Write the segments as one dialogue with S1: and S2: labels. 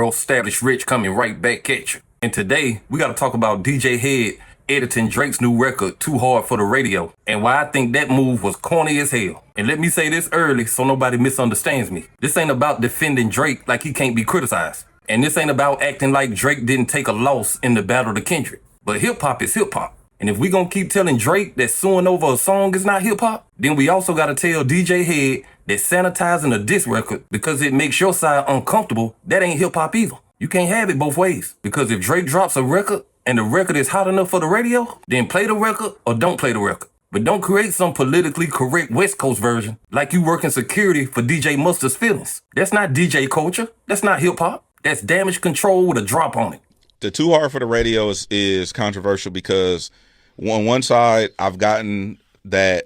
S1: established Rich coming right back at you. And today, we got to talk about DJ Head editing Drake's new record, Too Hard for the Radio, and why I think that move was corny as hell. And let me say this early so nobody misunderstands me. This ain't about defending Drake like he can't be criticized. And this ain't about acting like Drake didn't take a loss in the battle to Kendrick. But hip-hop is hip-hop. And if we gonna keep telling Drake that suing over a song is not hip-hop, then we also gotta tell DJ Head that sanitizing a diss record because it makes your side uncomfortable, that ain't hip-hop either. You can't have it both ways. Because if Drake drops a record and the record is hot enough for the radio, then play the record or don't play the record. But don't create some politically correct West Coast version like you working security for DJ Mustard's feelings. That's not DJ culture. That's not hip-hop. That's damage control with a drop on it.
S2: The Too Hard for the Radio is controversial because on one side, I've gotten that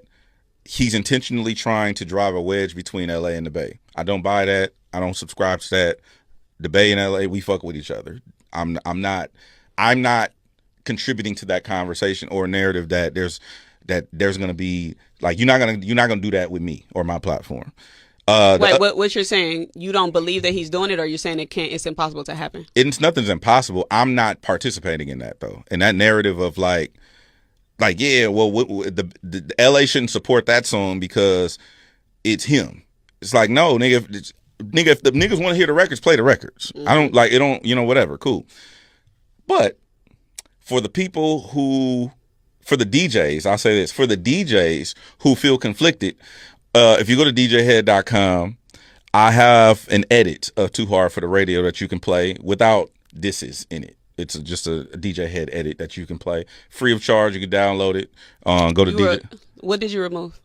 S2: he's intentionally trying to drive a wedge between LA and the Bay. I don't buy that. I don't subscribe to that. The Bay and LA, we fuck with each other. I'm not contributing to that conversation or narrative that there's going to be like you're not going to do that with me or my platform.
S3: Wait, what you're saying? You don't believe that he's doing it, or you're saying it's impossible to happen?
S2: Nothing's impossible. I'm not participating in that though. In that narrative of like yeah, well, the LA shouldn't support that song because it's him. It's like no, nigga. If the niggas want to hear the records, play the records. Mm-hmm. I don't like it. Don't whatever, cool. But for the people for the DJs, I'll say this, for the DJs who feel conflicted, if you go to djhead.com, I have an edit of Too Hard for the Radio that you can play without disses in it. It's just a DJ Head edit that you can play free of charge. You can download it. Go to DJ.
S3: What did you remove?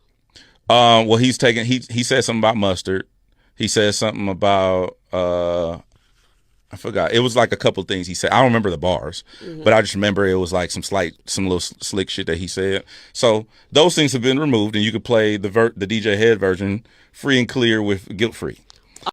S2: Well, he said something about Mustard. He said something about I forgot. It was like a couple things he said. I don't remember the bars, but I just remember it was like some little slick shit that he said. So those things have been removed, and you can play the DJ Head version free and clear with guilt free.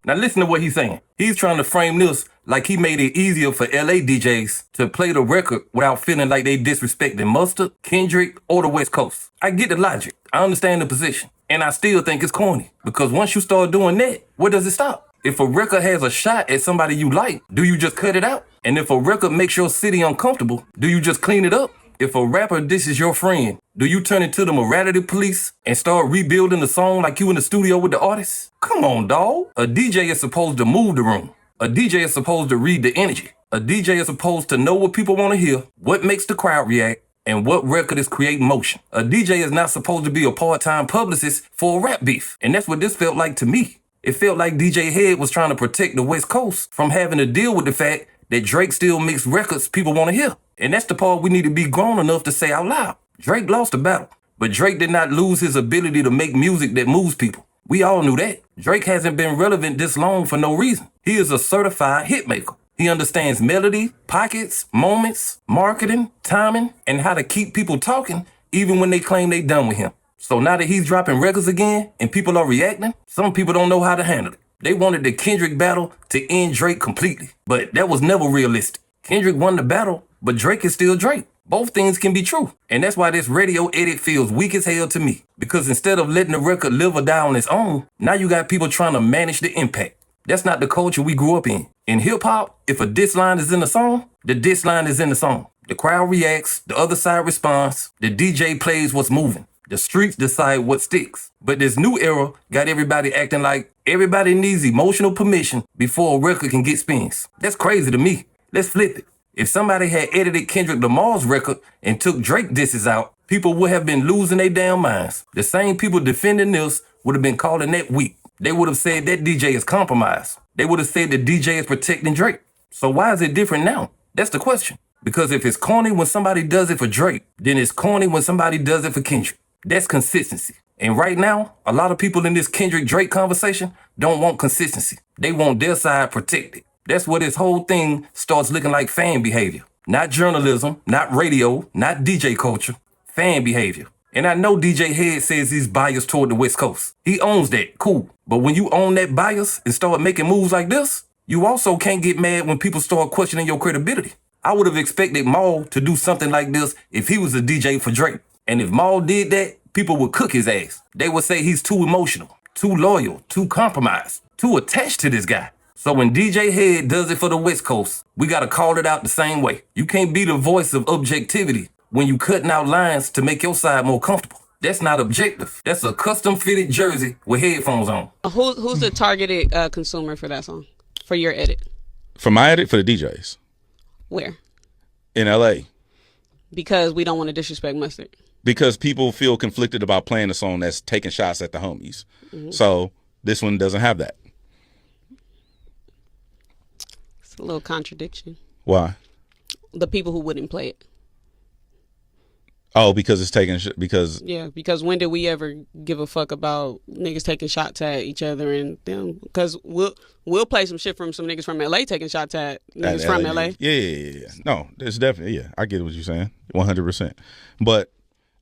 S1: Now listen to what he's saying. He's trying to frame this like he made it easier for LA DJs to play the record without feeling like they disrespecting Mustard, Kendrick, or the West Coast. I get the logic. I understand the position. And I still think it's corny. Because once you start doing that, where does it stop? If a record has a shot at somebody you like, do you just cut it out? And if a record makes your city uncomfortable, do you just clean it up? If a rapper disses your friend, do you turn into the morality police and start rebuilding the song like you in the studio with the artist? Come on, dawg. A DJ is supposed to move the room. A DJ is supposed to read the energy. A DJ is supposed to know what people want to hear, what makes the crowd react, and what record is creating motion. A DJ is not supposed to be a part-time publicist for a rap beef. And that's what this felt like to me. It felt like DJ Head was trying to protect the West Coast from having to deal with the fact that Drake still makes records people want to hear. And that's the part we need to be grown enough to say out loud. Drake lost the battle, but Drake did not lose his ability to make music that moves people. We all knew that. Drake hasn't been relevant this long for no reason. He is a certified hitmaker. He understands melody, pockets, moments, marketing, timing, and how to keep people talking even when they claim they done with him. So now that he's dropping records again and people are reacting, some people don't know how to handle it. They wanted the Kendrick battle to end Drake completely, but that was never realistic. Kendrick won the battle, but Drake is still Drake. Both things can be true. And that's why this radio edit feels weak as hell to me. Because instead of letting the record live or die on its own, now you got people trying to manage the impact. That's not the culture we grew up in. In hip-hop, if a diss line is in the song, the diss line is in the song. The crowd reacts, the other side responds, the DJ plays what's moving. The streets decide what sticks. But this new era got everybody acting like everybody needs emotional permission before a record can get spins. That's crazy to me. Let's flip it. If somebody had edited Kendrick Lamar's record and took Drake disses out, people would have been losing their damn minds. The same people defending this would have been calling that weak. They would have said that DJ is compromised. They would have said the DJ is protecting Drake. So why is it different now? That's the question. Because if it's corny when somebody does it for Drake, then it's corny when somebody does it for Kendrick. That's consistency. And right now, a lot of people in this Kendrick-Drake conversation don't want consistency. They want their side protected. That's where this whole thing starts looking like fan behavior. Not journalism, not radio, not DJ culture. Fan behavior. And I know DJ Head says he's biased toward the West Coast. He owns that, cool. But when you own that bias and start making moves like this, you also can't get mad when people start questioning your credibility. I would have expected Maul to do something like this if he was a DJ for Drake. And if Maul did that, people would cook his ass. They would say he's too emotional, too loyal, too compromised, too attached to this guy. So when DJ Head does it for the West Coast, we gotta call it out the same way. You can't be the voice of objectivity when you cutting out lines to make your side more comfortable. That's not objective. That's a custom-fitted jersey with headphones on.
S3: Who's the targeted consumer for that song? For your edit?
S2: For my edit, for the DJs.
S3: Where?
S2: In LA.
S3: Because we don't want to disrespect Mustard.
S2: Because people feel conflicted about playing a song that's taking shots at the homies. Mm-hmm. So this one doesn't have that.
S3: It's a little contradiction.
S2: Why?
S3: The people who wouldn't play it.
S2: Oh, because it's taking because
S3: when did we ever give a fuck about niggas taking shots at each other and them? Because we'll play some shit from some niggas from LA taking shots at niggas from LA.
S2: Yeah. No, it's definitely I get what you're saying, 100%. But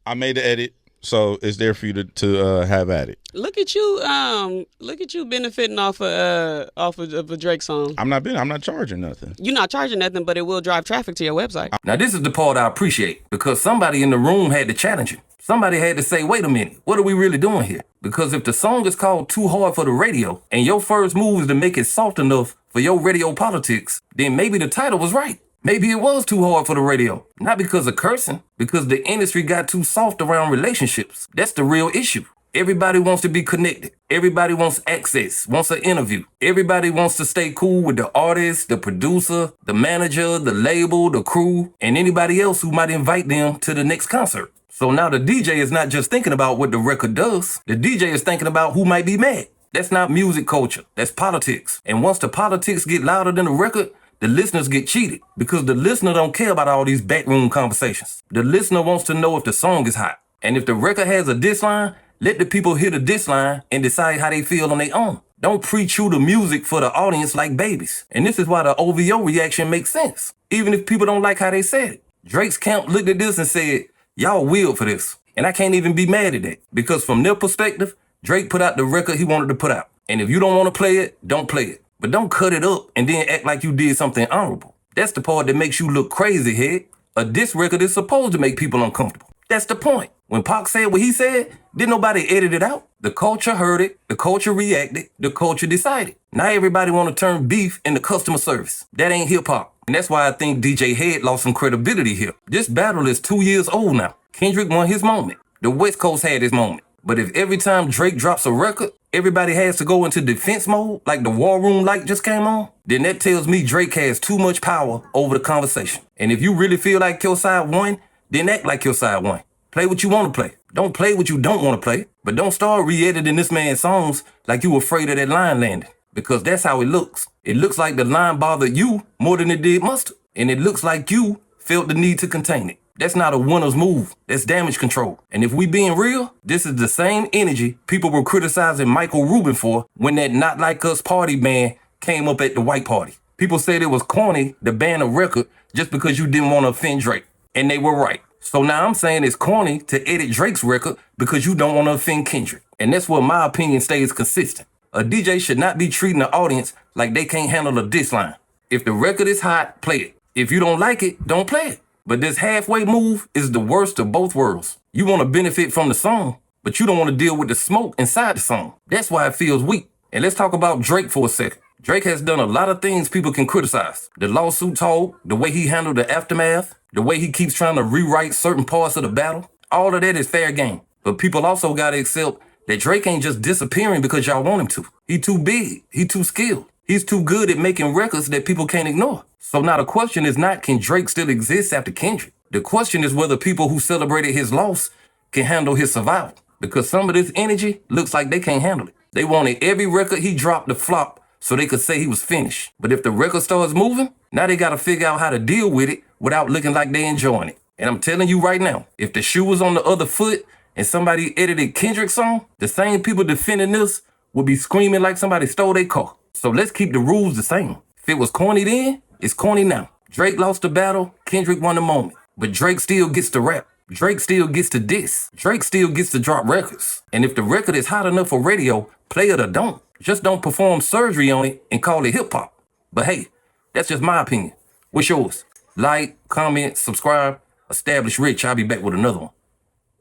S2: I made the edit, so it's there for you to have at it.
S3: Look at you benefiting off of a Drake song.
S2: I'm not charging nothing.
S3: You're not charging nothing, but it will drive traffic to your website.
S1: Now this is the part I appreciate, because somebody in the room had to challenge you. Somebody had to say, wait a minute, what are we really doing here? Because if the song is called Too Hard for the Radio, and your first move is to make it soft enough for your radio politics, then maybe the title was right. Maybe it was too hard for the radio. Not because of cursing, because the industry got too soft around relationships. That's the real issue. Everybody wants to be connected. Everybody wants access, wants an interview. Everybody wants to stay cool with the artist, the producer, the manager, the label, the crew, and anybody else who might invite them to the next concert. So now the DJ is not just thinking about what the record does. The DJ is thinking about who might be mad. That's not music culture. That's politics. And once the politics get louder than the record, the listeners get cheated, because the listener don't care about all these backroom conversations. The listener wants to know if the song is hot. And if the record has a diss line, let the people hear the diss line and decide how they feel on their own. Don't pre-chew the music for the audience like babies. And this is why the OVO reaction makes sense, even if people don't like how they said it. Drake's camp looked at this and said, y'all weird for this. And I can't even be mad at that, because from their perspective, Drake put out the record he wanted to put out. And if you don't want to play it, don't play it. But don't cut it up and then act like you did something honorable. That's the part that makes you look crazy, head. A diss record is supposed to make people uncomfortable. That's the point. When Pac said what he said, didn't nobody edit it out. The culture heard it, the culture reacted, the culture decided. Now everybody want to turn beef into customer service. That ain't hip-hop. And that's why I think DJ Head lost some credibility here. This battle is 2 years old now. Kendrick won his moment. The West Coast had his moment. But if every time Drake drops a record, everybody has to go into defense mode, like the War Room light just came on, then that tells me Drake has too much power over the conversation. And if you really feel like your side won, then act like your side won. Play what you want to play. Don't play what you don't want to play. But don't start re-editing this man's songs like you afraid of that line landing. Because that's how it looks. It looks like the line bothered you more than it did Mustard. And it looks like you felt the need to contain it. That's not a winner's move. That's damage control. And if we being real, this is the same energy people were criticizing Michael Rubin for when that Not Like Us party band came up at the white party. People said it was corny to ban a record just because you didn't want to offend Drake. And they were right. So now I'm saying it's corny to edit Drake's record because you don't want to offend Kendrick. And that's where my opinion stays consistent. A DJ should not be treating the audience like they can't handle a diss line. If the record is hot, play it. If you don't like it, don't play it. But this halfway move is the worst of both worlds. You want to benefit from the song, but you don't want to deal with the smoke inside the song. That's why it feels weak. And let's talk about Drake for a second. Drake has done a lot of things people can criticize. The lawsuit talk, the way he handled the aftermath, the way he keeps trying to rewrite certain parts of the battle. All of that is fair game. But people also got to accept that Drake ain't just disappearing because y'all want him to. He too big. He too skilled. He's too good at making records that people can't ignore. So now the question is not, can Drake still exist after Kendrick? The question is whether people who celebrated his loss can handle his survival. Because some of this energy looks like they can't handle it. They wanted every record he dropped to flop so they could say he was finished. But if the record starts moving, now they got to figure out how to deal with it without looking like they enjoying it. And I'm telling you right now, if the shoe was on the other foot and somebody edited Kendrick's song, the same people defending this would be screaming like somebody stole their car. So let's keep the rules the same. If it was corny then, it's corny now. Drake lost the battle, Kendrick won the moment. But Drake still gets to rap. Drake still gets to diss. Drake still gets to drop records. And if the record is hot enough for radio, play it or don't. Just don't perform surgery on it and call it hip-hop. But hey, that's just my opinion. What's yours? Like, comment, subscribe. Establish Rich. I'll be back with another one.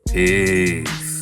S1: Peace.